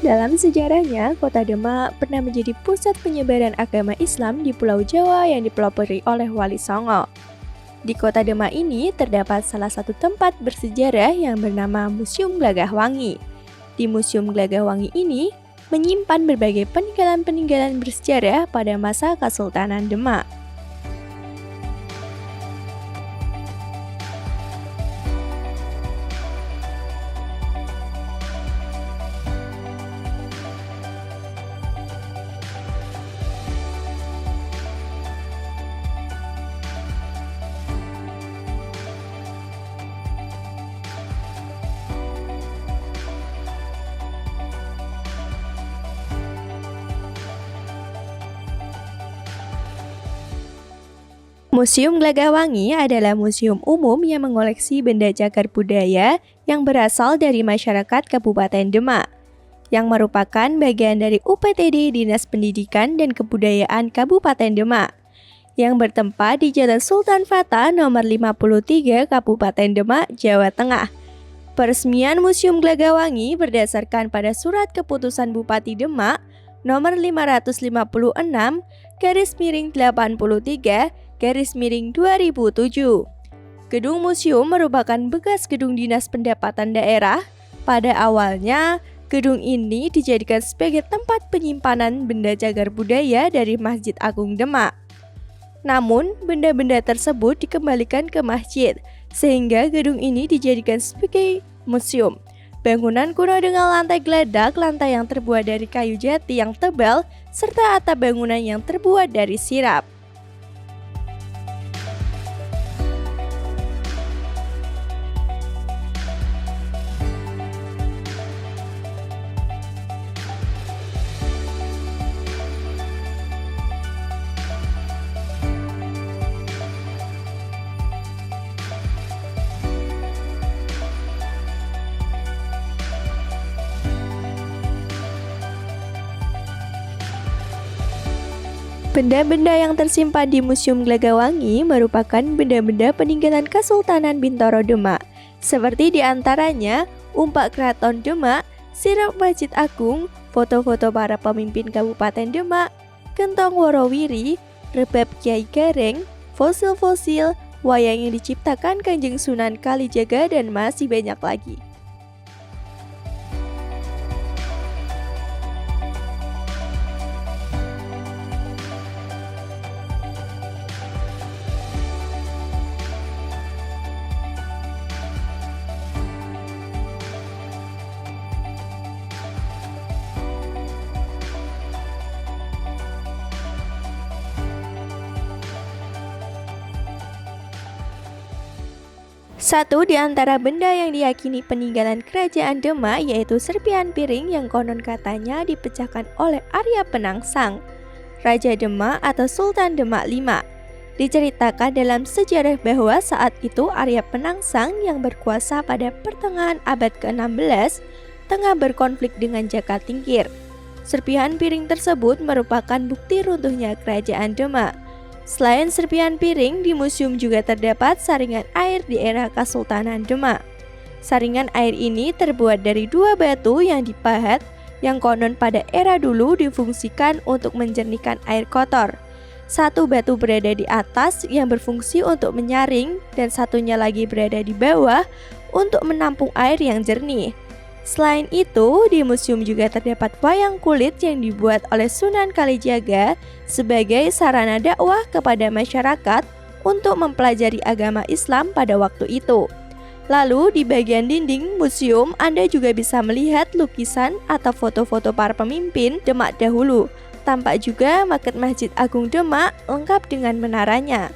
Dalam sejarahnya, kota Demak pernah menjadi pusat penyebaran agama Islam di Pulau Jawa yang dipelopori oleh Wali Songo. Di kota Demak ini terdapat salah satu tempat bersejarah yang bernama Museum Glagahwangi. Di Museum Glagahwangi ini menyimpan berbagai peninggalan-peninggalan bersejarah pada masa Kesultanan Demak. Museum Glagahwangi adalah museum umum yang mengoleksi benda cagar budaya yang berasal dari masyarakat Kabupaten Demak, yang merupakan bagian dari UPTD Dinas Pendidikan dan Kebudayaan Kabupaten Demak, yang bertempat di Jalan Sultan Hatta nomor 53 Kabupaten Demak, Jawa Tengah. Peresmian Museum Glagahwangi berdasarkan pada Surat Keputusan Bupati Demak nomor 556/83/2007. Gedung museum merupakan bekas gedung Dinas Pendapatan Daerah. Pada awalnya, gedung ini dijadikan sebagai tempat penyimpanan benda cagar budaya dari Masjid Agung Demak. Namun, benda-benda tersebut dikembalikan ke masjid, sehingga gedung ini dijadikan sebagai museum. Bangunan kuno dengan lantai geladak, lantai yang terbuat dari kayu jati yang tebal, serta atap bangunan yang terbuat dari sirap. Benda-benda yang tersimpan di Museum Glagahwangi merupakan benda-benda peninggalan Kesultanan Bintoro Demak, seperti diantaranya umpak Keraton Demak, sirap Masjid Agung, foto-foto para pemimpin Kabupaten Demak, gentong Worowiri, rebab Kiai Gareng, fosil-fosil, wayang yang diciptakan Kanjeng Sunan Kalijaga, dan masih banyak lagi. Satu di antara benda yang diyakini peninggalan kerajaan Demak yaitu serpihan piring yang konon katanya dipecahkan oleh Arya Penangsang, Raja Demak atau Sultan Demak V. Diceritakan dalam sejarah bahwa saat itu Arya Penangsang yang berkuasa pada pertengahan abad ke-16 tengah berkonflik dengan Jaka Tingkir. Serpihan piring tersebut merupakan bukti runtuhnya kerajaan Demak. Selain serpihan piring, di museum juga terdapat saringan air di era Kesultanan Demak. Saringan air ini terbuat dari dua batu yang dipahat, yang konon pada era dulu difungsikan untuk menjernihkan air kotor. Satu batu berada di atas yang berfungsi untuk menyaring, dan satunya lagi berada di bawah untuk menampung air yang jernih. Selain itu, di museum juga terdapat wayang kulit yang dibuat oleh Sunan Kalijaga sebagai sarana dakwah kepada masyarakat untuk mempelajari agama Islam pada waktu itu. Lalu di bagian dinding museum Anda juga bisa melihat lukisan atau foto-foto para pemimpin Demak dahulu. Tampak juga maket Masjid Agung Demak lengkap dengan menaranya.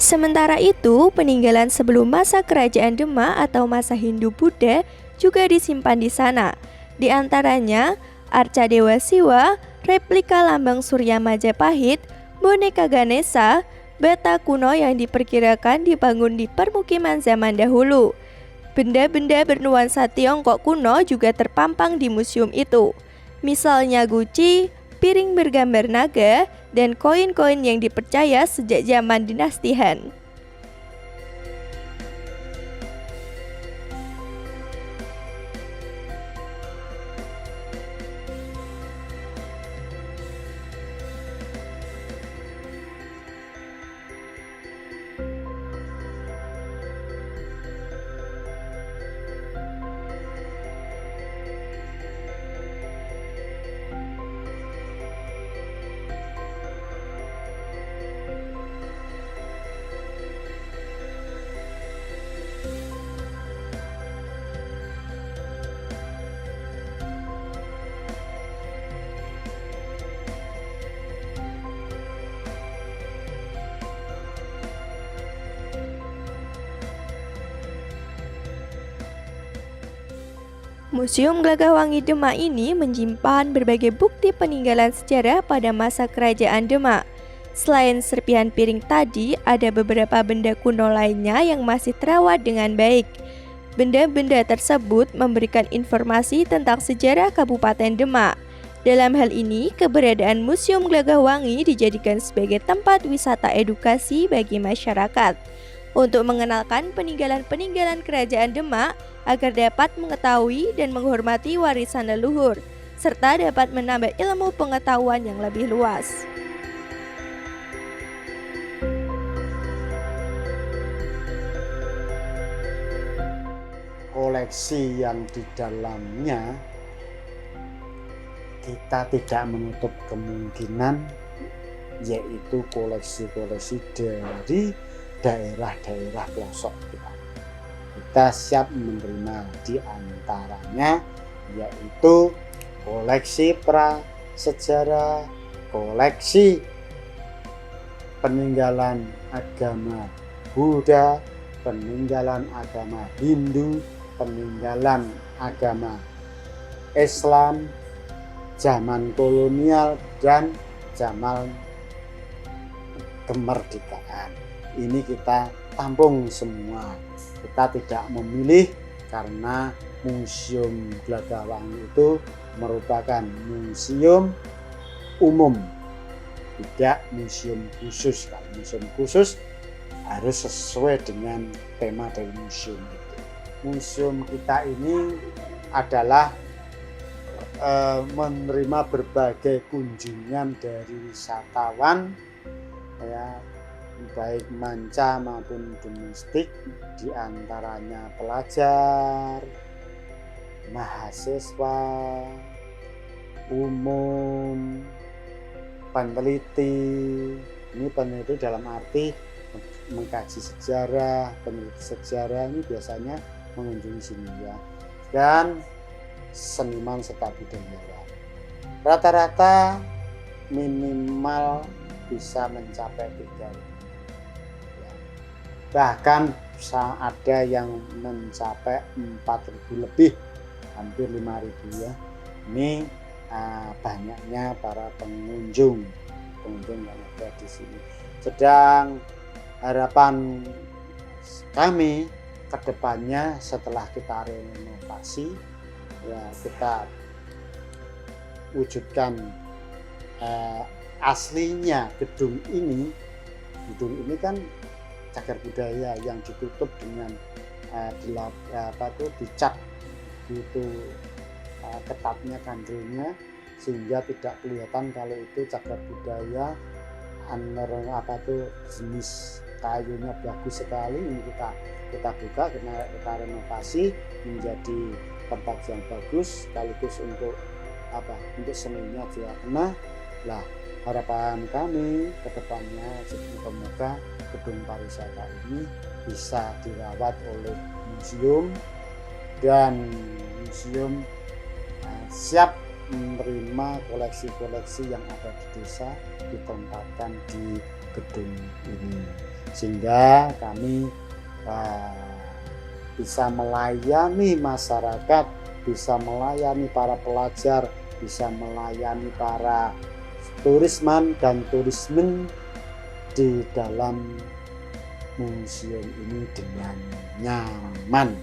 Sementara itu, peninggalan sebelum masa kerajaan Demak atau masa Hindu-Buddha juga disimpan di sana. Di antaranya, arca Dewa Siwa, replika lambang Surya Majapahit, boneka Ganesha, bata kuno yang diperkirakan dibangun di permukiman zaman dahulu. Benda-benda bernuansa Tiongkok kuno juga terpampang di museum itu. Misalnya guci, piring bergambar naga, dan koin-koin yang dipercaya sejak zaman dinasti Han. Museum Gelagahwangi Demak ini menyimpan berbagai bukti peninggalan sejarah pada masa kerajaan Demak. Selain serpihan piring tadi, ada beberapa benda kuno lainnya yang masih terawat dengan baik. Benda-benda tersebut memberikan informasi tentang sejarah Kabupaten Demak. Dalam hal ini, keberadaan Museum Gelagahwangi dijadikan sebagai tempat wisata edukasi bagi masyarakat untuk mengenalkan peninggalan-peninggalan kerajaan Demak agar dapat mengetahui dan menghormati warisan leluhur, serta dapat menambah ilmu pengetahuan yang lebih luas. Koleksi yang di dalamnya kita tidak menutup kemungkinan, yaitu koleksi-koleksi dari daerah-daerah pelosok kita. Kita siap menerima di antaranya yaitu koleksi prasejarah, koleksi peninggalan agama Buddha, peninggalan agama Hindu, peninggalan agama Islam, zaman kolonial dan zaman kemerdekaan. Ini kita tampung semua. Kita tidak memilih karena Museum Gelagahwangi itu merupakan museum umum, tidak museum khusus. Kalau museum khusus harus sesuai dengan tema dari museum itu. Museum kita ini adalah menerima berbagai kunjungan dari wisatawan, ya, baik manca maupun domestik, diantaranya pelajar, mahasiswa, umum, peneliti. Ini peneliti dalam arti mengkaji sejarah, peneliti sejarah ini biasanya mengunjungi sini, ya, dan seniman serta budayawan. Rata-rata minimal bisa mencapai 3.000. Bahkan ada yang mencapai 4.000 lebih, hampir 5.000, ya. Ini banyaknya para pengunjung yang ada di sini. Sedang harapan kami ke depannya setelah kita renovasi, ya, kita wujudkan aslinya gedung ini. Gedung ini kan cagar budaya yang ditutup dengan dicat gitu ketatnya kandelnya, sehingga tidak kelihatan kalau itu cagar budaya. Jenis kayunya bagus sekali. Ini kita buka, kita renovasi menjadi tempat yang bagus, sekaligus untuk seninya juga kena. Lah, harapan kami ke depannya semoga gedung pariwisata ini bisa dirawat oleh museum, dan museum siap menerima koleksi-koleksi yang ada di desa ditempatkan di gedung ini, sehingga kami bisa melayani masyarakat, bisa melayani para pelajar, bisa melayani para turisman dan turismen di dalam museum ini dengan nyaman.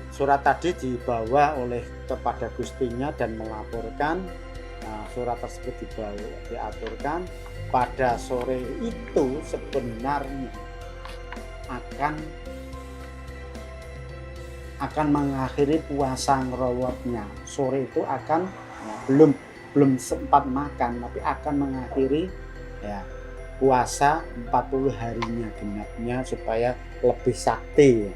Surat tadi dibawa oleh kepada Gustinya dan melaporkan. Surat tersebut diaturkan pada sore itu sebenarnya akan mengakhiri puasa ngerowotnya. Sore itu akan belum sempat makan, tapi akan mengakhiri ya puasa 40 harinya genapnya supaya lebih sakti.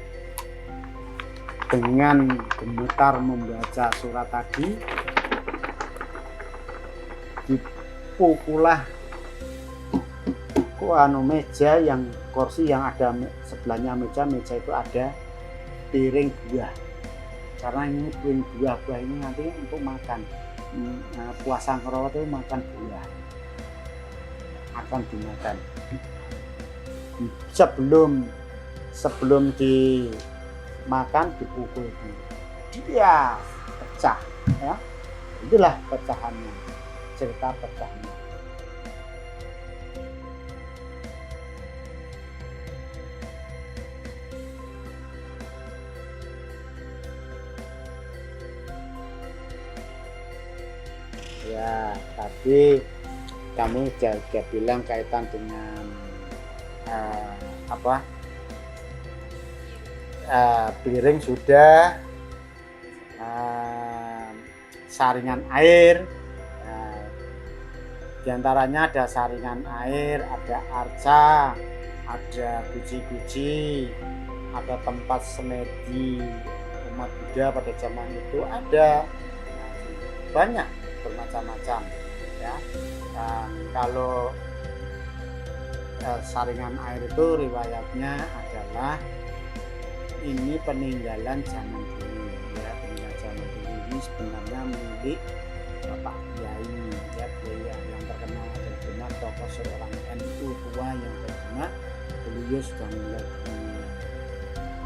Dengan gemetar membaca surat tadi, dipukulah meja yang kursi yang ada sebelahnya meja itu ada piring buah, karena ini piring buah ini nanti untuk makan. Puasa ngerowot itu makan buah akan dimakan sebelum dimakan, dipukul dia pecah ya. Itulah pecahannya, cerita pecahnya. Ya, tadi kamu juga bilang kaitan dengan piring sudah, saringan air. Di antaranya ada saringan air, ada arca, ada guci-guci, ada tempat semedi umat Buddha pada zaman itu ada banyak bermacam-macam ya. Dan kalau saringan air itu riwayatnya adalah ini peninggalan zaman dulu ya. Peninggalan zaman dulu ini sebenarnya milik Bapak Kiai ya, beliau yang terkenal benar tokoh seorang NU tua yang terkenal. Beliau sudah meninggal dunia,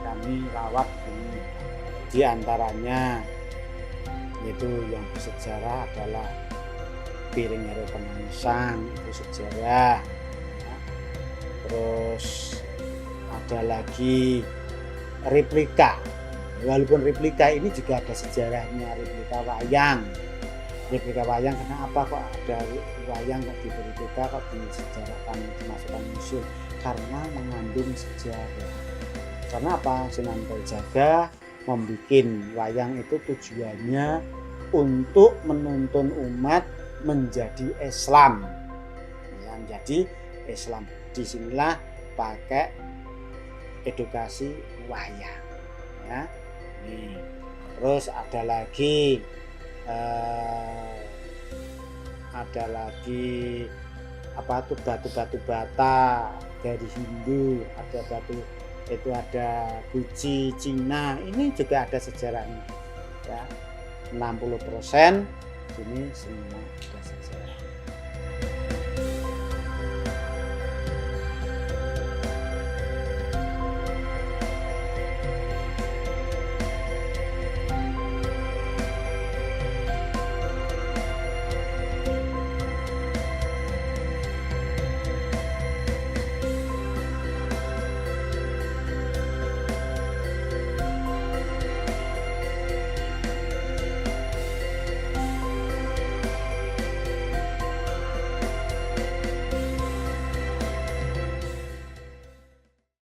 kami rawat ini. Di antaranya yaitu yang bersejarah adalah piring Hero Penangsang, itu sejarah ya. Terus ada lagi replika, walaupun replika ini juga ada sejarahnya. Replika wayang kenapa kok ada wayang kok diberi replika, kok disejarahkan, dimasukkan museum? Karena mengandung sejarah. Karena apa? Sunan Kalijaga membuat wayang itu tujuannya untuk menuntun umat menjadi Islam ya, menjadi Islam. Disinilah pakai edukasi wayang ya. Nih. Terus ada lagi apa tuh batu-batu bata dari Hindu, ada batu itu, ada guci Cina, ini juga ada sejarahnya ya. 60% ini semua ada sejarah.